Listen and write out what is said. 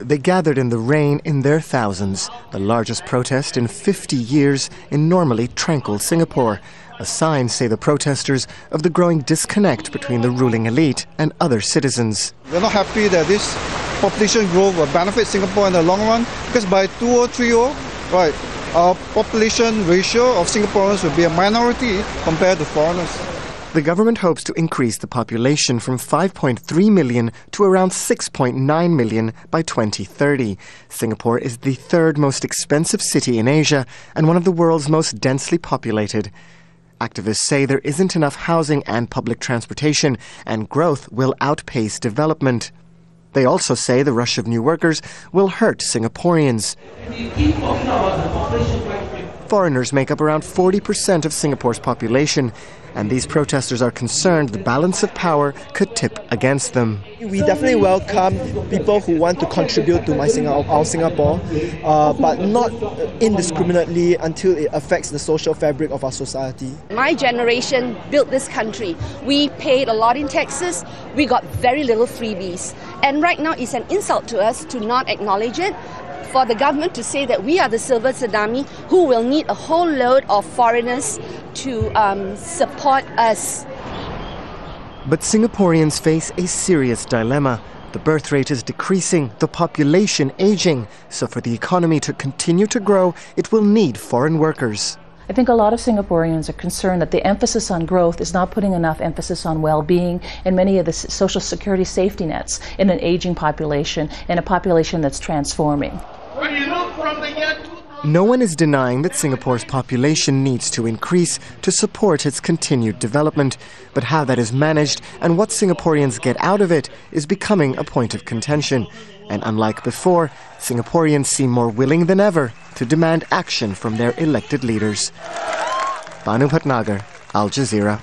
They gathered in the rain in their thousands, the largest protest in 50 years in normally tranquil Singapore. A sign, say the protesters, of the growing disconnect between the ruling elite and other citizens. We're not happy that this population growth will benefit Singapore in the long run, because by 2030, right, our population ratio of Singaporeans will be a minority compared to foreigners. The government hopes to increase the population from 5.3 million to around 6.9 million by 2030. Singapore is the third most expensive city in Asia and one of the world's most densely populated. Activists say there isn't enough housing and public transportation, and growth will outpace development. They also say the rush of new workers will hurt Singaporeans. Foreigners make up around 40% of Singapore's population, and these protesters are concerned the balance of power could tip against them. We definitely welcome people who want to contribute to our Singapore, but not indiscriminately until it affects the social fabric of our society. My generation built this country. We paid a lot in taxes. We got very little freebies. And right now it's an insult to us to not acknowledge it. For the government to say that we are the silver tsunami who will need a whole load of foreigners to support us. But Singaporeans face a serious dilemma. The birth rate is decreasing, the population aging. So for the economy to continue to grow, it will need foreign workers. I think a lot of Singaporeans are concerned that the emphasis on growth is not putting enough emphasis on well-being and many of the social security safety nets in an aging population and a population that's transforming. No one is denying that Singapore's population needs to increase to support its continued development. But how that is managed and what Singaporeans get out of it is becoming a point of contention. And unlike before, Singaporeans seem more willing than ever to demand action from their elected leaders. Banu Bhatnagar, Al Jazeera.